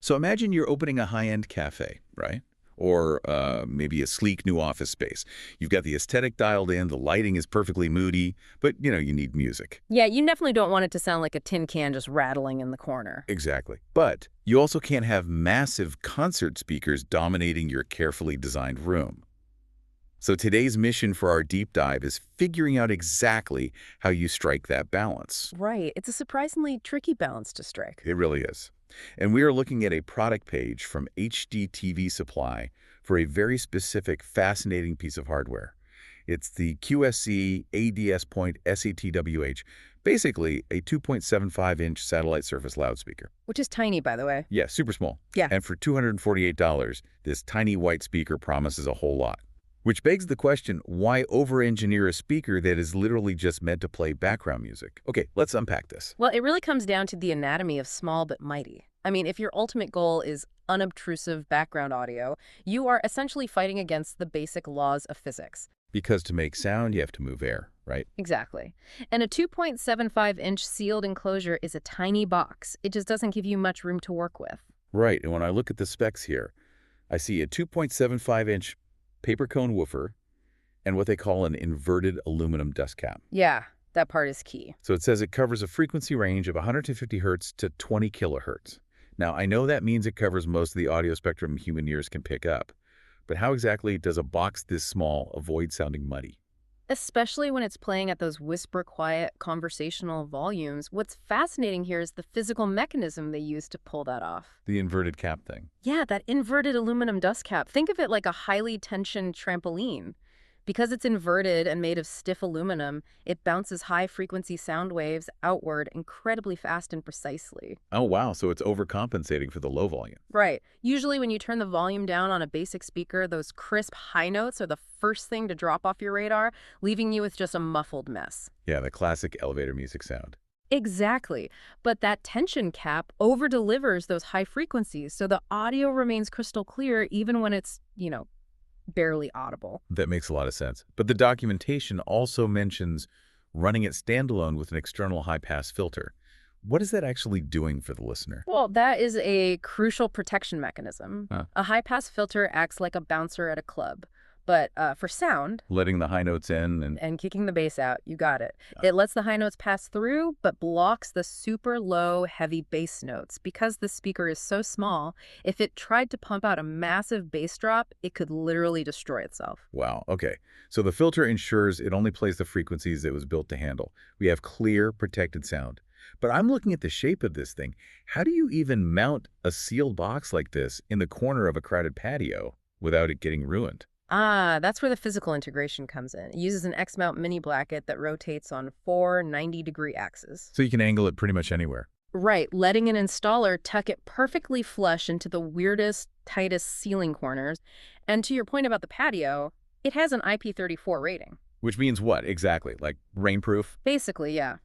So imagine you're opening a high-end cafe, right? Or maybe a sleek new office space. You've got the aesthetic dialed in, the lighting is perfectly moody, but, you need music. Yeah, you definitely don't want it to sound like a tin can just rattling in the corner. Exactly. But you also can't have massive concert speakers dominating your carefully designed room. So today's mission for our deep dive is figuring out exactly how you strike that balance. Right. It's a surprisingly tricky balance to strike. It really is. And we are looking at a product page from HDTVSupply for a very specific, fascinating piece of hardware. It's the QSC AD-S.SAT-WH, basically a 2.75-inch satellite surface loudspeaker. Which is tiny, by the way. Yeah, super small. Yeah. And for $248, this tiny white speaker promises a whole lot. Which begs the question, why over-engineer a speaker that is literally just meant to play background music? Okay, let's unpack this. Well, it really comes down to the anatomy of small but mighty. I mean, if your ultimate goal is unobtrusive background audio, you are essentially fighting against the basic laws of physics. Because to make sound, you have to move air, right? Exactly. And a 2.75-inch sealed enclosure is a tiny box. It just doesn't give you much room to work with. Right, and when I look at the specs here, I see a 2.75-inch paper cone woofer and what they call an inverted aluminum dust cap. Yeah, that part is key. So it says it covers a frequency range of 150 hertz to 20 kilohertz. Now, I know that means it covers most of the audio spectrum human ears can pick up, but how exactly does a box this small avoid sounding muddy? Especially when it's playing at those whisper-quiet conversational volumes, what's fascinating here is the physical mechanism they use to pull that off. The inverted cap thing. Yeah, that inverted aluminum dust cap. Think of it like a highly tensioned trampoline. Because it's inverted and made of stiff aluminum, it bounces high-frequency sound waves outward incredibly fast and precisely. Oh, wow, so it's overcompensating for the low volume. Right. Usually when you turn the volume down on a basic speaker, those crisp high notes are the first thing to drop off your radar, leaving you with just a muffled mess. Yeah, the classic elevator music sound. Exactly. But that tension cap over-delivers those high frequencies, so the audio remains crystal clear even when it's, barely audible. That makes a lot of sense. But the documentation also mentions running it standalone with an external high-pass filter. What is that actually doing for the listener? Well, that is a crucial protection mechanism. Huh. A high-pass filter acts like a bouncer at a club. But for sound... Letting the high notes in and kicking the bass out, you got it. It lets the high notes pass through, but blocks the super low, heavy bass notes. Because the speaker is so small, if it tried to pump out a massive bass drop, it could literally destroy itself. Wow, okay. So the filter ensures it only plays the frequencies it was built to handle. We have clear, protected sound. But I'm looking at the shape of this thing. How do you even mount a sealed box like this in the corner of a crowded patio without it getting ruined? Ah, that's where the physical integration comes in. It uses an X-mount mini bracket that rotates on 4 90-degree axes. So you can angle it pretty much anywhere. Right, letting an installer tuck it perfectly flush into the weirdest, tightest ceiling corners. And to your point about the patio, it has an IP34 rating. Which means what exactly? Like rainproof? Basically, yeah.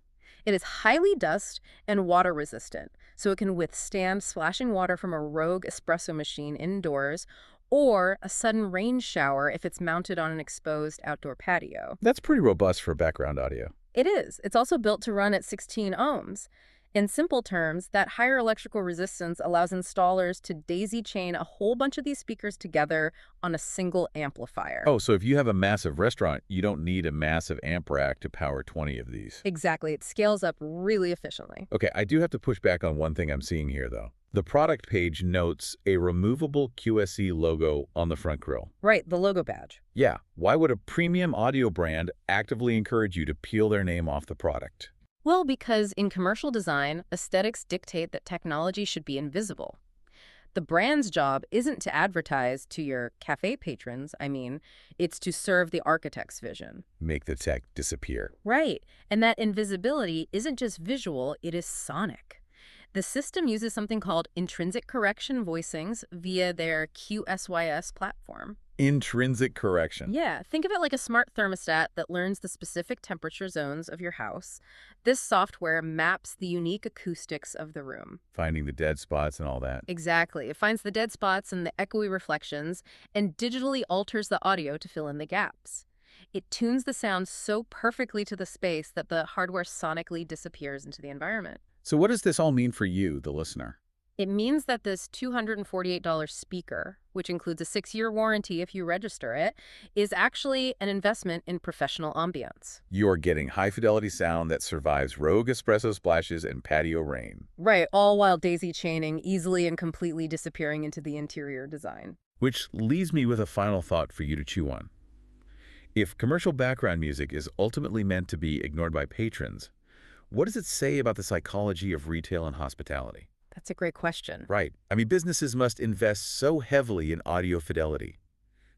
It is highly dust and water resistant, so it can withstand splashing water from a rogue espresso machine indoors or a sudden rain shower if it's mounted on an exposed outdoor patio. That's pretty robust for background audio. It is. It's also built to run at 16 ohms. In simple terms, that higher electrical resistance allows installers to daisy-chain a whole bunch of these speakers together on a single amplifier. Oh, so if you have a massive restaurant, you don't need a massive amp rack to power 20 of these. Exactly. It scales up really efficiently. Okay, I do have to push back on one thing I'm seeing here, though. The product page notes a removable QSC logo on the front grille. Right, the logo badge. Yeah, why would a premium audio brand actively encourage you to peel their name off the product? Well, because in commercial design, aesthetics dictate that technology should be invisible. The brand's job isn't to advertise to your cafe patrons, it's to serve the architect's vision. Make the tech disappear. Right, and that invisibility isn't just visual, it is sonic. The system uses something called Intrinsic Correction voicings via their Q-SYS platform. Intrinsic correction. Yeah, think of it like a smart thermostat that learns the specific temperature zones of your house. This software maps the unique acoustics of the room. Finding the dead spots and all that. Exactly. It finds the dead spots and the echoey reflections and digitally alters the audio to fill in the gaps. It tunes the sound so perfectly to the space that the hardware sonically disappears into the environment. So what does this all mean for you, the listener? It means that this $248 speaker, which includes a 6-year warranty if you register it, is actually an investment in professional ambience. You're getting high-fidelity sound that survives rogue espresso splashes and patio rain. Right, all while daisy chaining easily and completely disappearing into the interior design. Which leaves me with a final thought for you to chew on. If commercial background music is ultimately meant to be ignored by patrons, what does it say about the psychology of retail and hospitality? That's a great question. Right. I mean, businesses must invest so heavily in audio fidelity.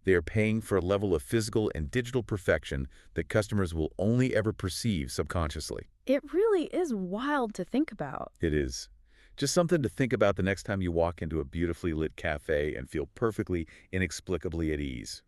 They are paying for a level of physical and digital perfection that customers will only ever perceive subconsciously. It really is wild to think about. It is. Just something to think about the next time you walk into a beautifully lit cafe and feel perfectly, inexplicably at ease.